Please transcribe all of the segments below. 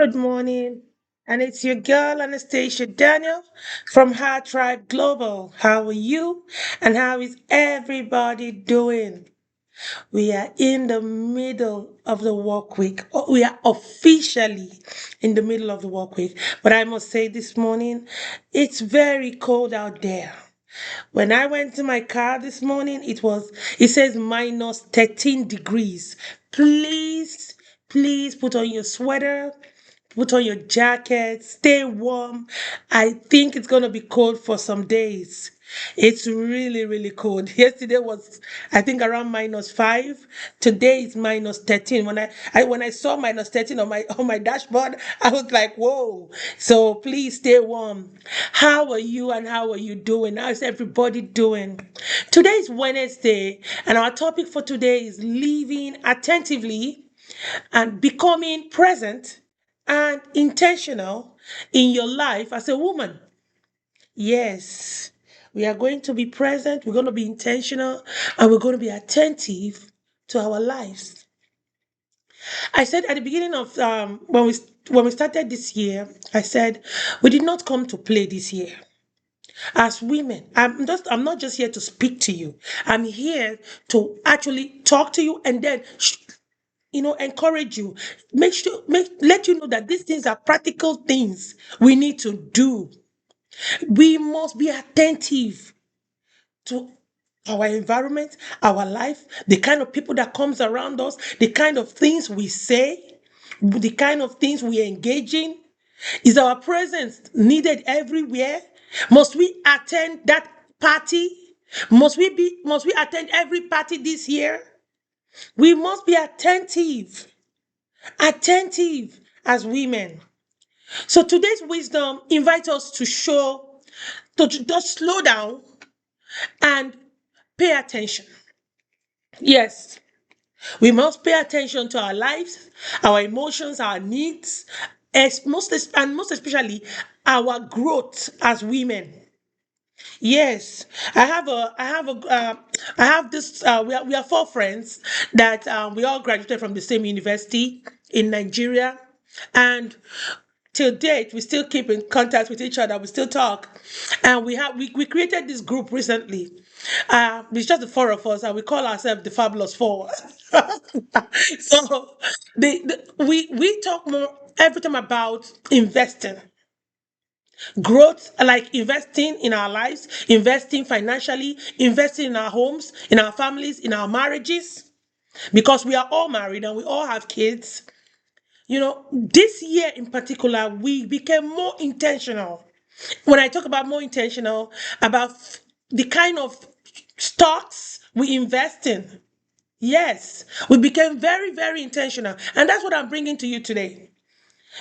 Good morning. And it's your girl, Anastasia Daniel from HerTribe Global. How are you? And how is everybody doing? We are in the middle of the work week. We are officially in the middle of the work week. But I must say this morning, it's very cold out there. When I went to my car this morning, it says minus 13 degrees. Please, please put on your sweater, put on your jacket, stay warm. I think it's going to be cold for some days. It's really, really cold. Yesterday was, I think, around -5. Today is -13. When I saw -13 on my dashboard, I was like, whoa. So please stay warm. How are you and how are you doing? How's everybody doing? Today is Wednesday, and our topic for today is living attentively and becoming present and intentional in your life as a woman. Yes, we are going to be present, we're going to be intentional, and we're going to be attentive to our lives. I said at the beginning of when we started this year, I said we did not come to play this year. As women, I'm not just here to speak to you. I'm here to actually talk to you and then encourage you, let you know that these things are practical things we need to do. We must be attentive to our environment, our life, the kind of people that comes around us, the kind of things we say, the kind of things we engage in. Is our presence needed everywhere? Must we attend that party? Must we attend every party this year? We must be attentive as women. So today's wisdom invites us to just slow down and pay attention. Yes, we must pay attention to our lives, our emotions, our needs, most especially our growth as women. Yes, I have this. We are four friends that we all graduated from the same university in Nigeria, and till date we still keep in contact with each other. We still talk, and we created this group recently. It's just the four of us, and we call ourselves the Fabulous Four. So we talk more every time about investing growth, like investing in our lives, investing financially, investing in our homes, in our families, in our marriages, because we are all married and we all have kids. This year in particular, we became more intentional. When I talk about more intentional, about the kind of stocks we invest in. Yes, we became very, very intentional. And that's what I'm bringing to you today.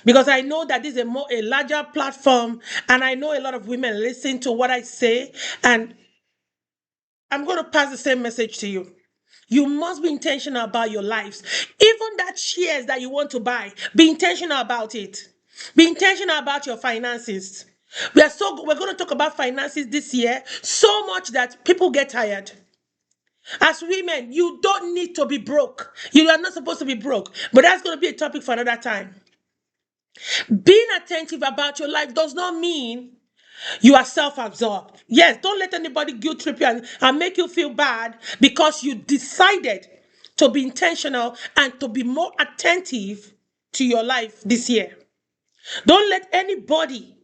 Because I know that this is a larger platform, and I know a lot of women listen to what I say, and I'm going to pass the same message to you. You must be intentional about your lives. Even that shares that you want to buy, be intentional about it. Be intentional about your finances. We're going to talk about finances this year so much that people get tired. As women, you don't need to be broke. You are not supposed to be broke. But that's going to be a topic for another time. Being attentive about your life does not mean you are self-absorbed. Yes, don't let anybody guilt trip you and make you feel bad because you decided to be intentional and to be more attentive to your life this year. Don't let anybody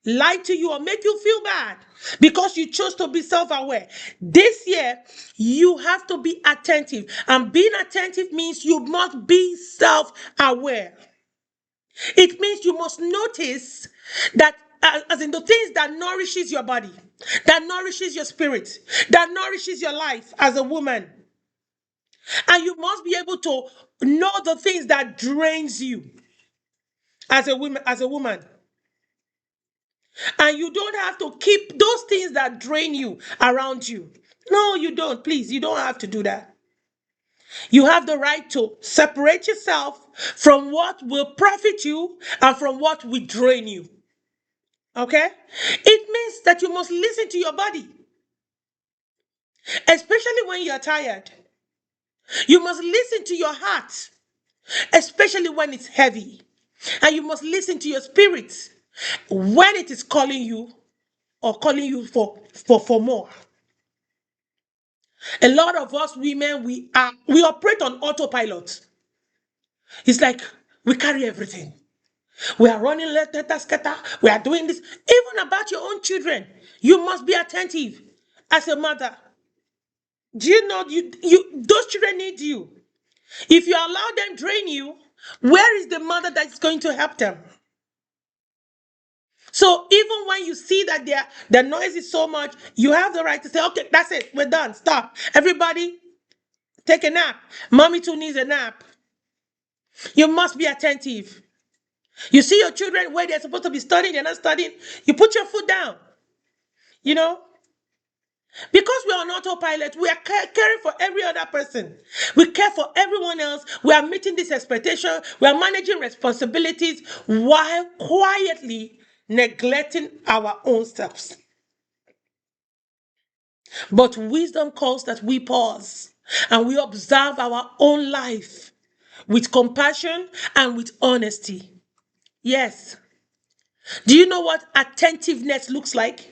lie to you or make you feel bad because you chose to be self-aware. This year, you have to be attentive. And being attentive means you must be self-aware. It means you must notice that, as in the things that nourishes your body, that nourishes your spirit, that nourishes your life as a woman. And you must be able to know the things that drains you as a woman. And you don't have to keep those things that drain you around you. No, you don't. Please, you don't have to do that. You have the right to separate yourself from what will profit you and from what will drain you. Okay? It means that you must listen to your body, especially when you're tired. You must listen to your heart, especially when it's heavy. And you must listen to your spirit when it is calling you or calling you for more. A lot of us women, we operate on autopilot. It's like we carry everything. We are running letter scatter. We are doing this. Even about your own children, you must be attentive as a mother. Do you know you those children need you? If you allow them drain you, where is the mother that's going to help them? So even when you see that the noise is so much, you have the right to say, okay, that's it, we're done, stop. Everybody, take a nap. Mommy too needs a nap. You must be attentive. You see your children where they're supposed to be studying, they're not studying. You put your foot down, you know? Because we're on autopilot, we are caring for every other person. We care for everyone else. We are meeting this expectation. We are managing responsibilities while quietly neglecting our own selves. But wisdom calls that we pause and we observe our own life with compassion and with honesty. Yes. Do you know what attentiveness looks like?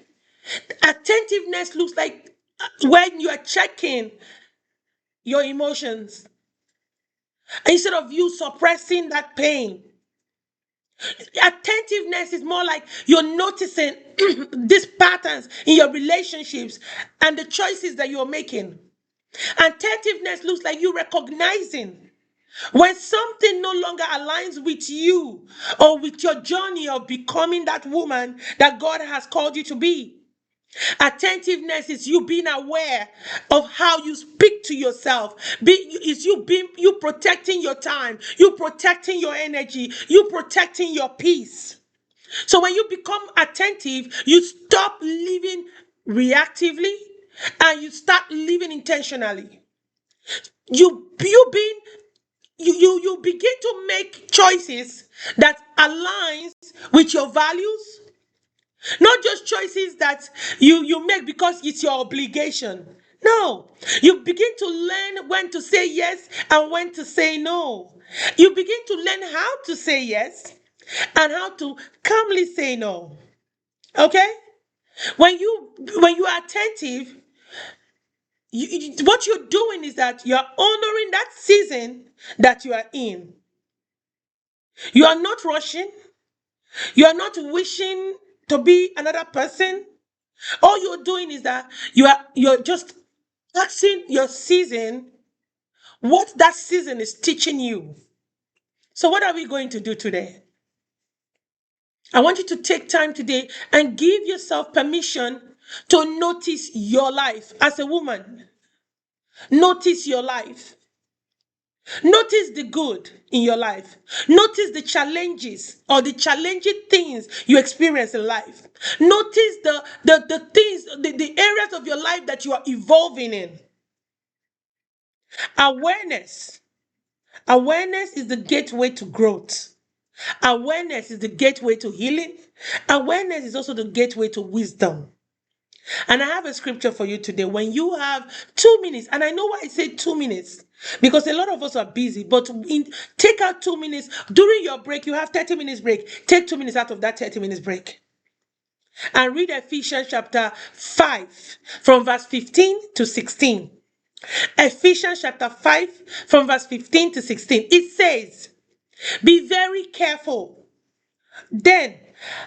Attentiveness looks like when you are checking your emotions instead of you suppressing that pain. Attentiveness is more like you're noticing these patterns in your relationships and the choices that you're making. Attentiveness looks like you recognizing when something no longer aligns with you or with your journey of becoming that woman that God has called you to be. Attentiveness is you being aware of how you speak to yourself. Is you being you protecting your time, you protecting your energy, you protecting your peace. So when you become attentive, you stop living reactively and you start living intentionally. You you begin to make choices that aligns with your values, not just choices that you make because it's your obligation. No, you begin to learn when to say yes and when to say no. You begin to learn how to say yes and how to calmly say no. Okay? When you are attentive, what you're doing is that you're honoring that season that you are in. You are not rushing. You are not wishing to be another person. All you're doing is that you're just asking your season what that season is teaching you. So what are we going to do today? I want you to take time today and give yourself permission to notice your life as a woman. Notice your life. Notice the good in your life. Notice the challenges or the challenging things you experience in life. Notice the things, the areas of your life that you are evolving in. Awareness. Awareness is the gateway to growth. Awareness is the gateway to healing. Awareness is also the gateway to wisdom. And I have a scripture for you today. When you have 2 minutes, and I know why I say 2 minutes, because a lot of us are busy, but take out 2 minutes. During your break, you have 30 minutes break. Take 2 minutes out of that 30 minutes break. And read Ephesians chapter 5 from verse 15 to 16. Ephesians chapter 5 from verse 15 to 16. It says, be very careful then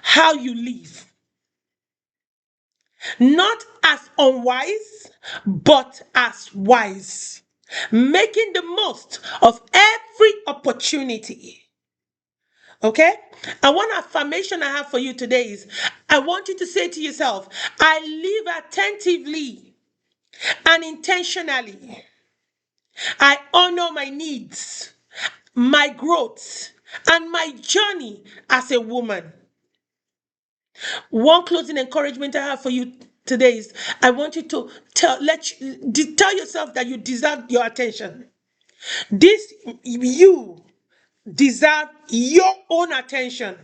how you live, not as unwise, but as wise, making the most of every opportunity. Okay? And one affirmation I have for you today is I want you to say to yourself, I live attentively and intentionally. I honor my needs, my growth, and my journey as a woman. One closing encouragement I have for you today is I want you to tell yourself that you deserve your attention. This you deserve your own attention.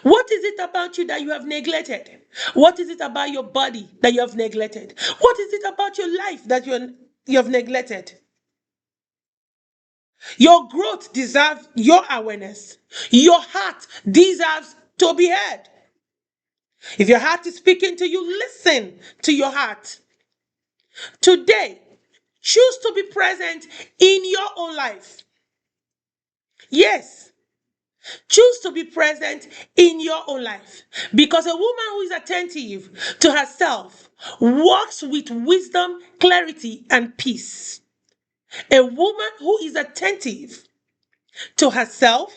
What is it about you that you have neglected? What is it about your body that you have neglected? What is it about your life that you have neglected? Your growth deserves your awareness. Your heart deserves to be heard. If your heart is speaking to you, listen to your heart. Today, choose to be present in your own life. Yes, choose to be present in your own life. Because a woman who is attentive to herself walks with wisdom, clarity, and peace. A woman who is attentive to herself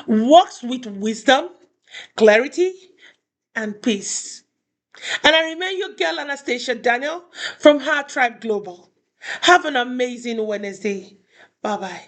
walks with wisdom, clarity, and peace. And I remain your girl Anastasia Daniel from HerTribe Global. Have an amazing Wednesday. Bye bye.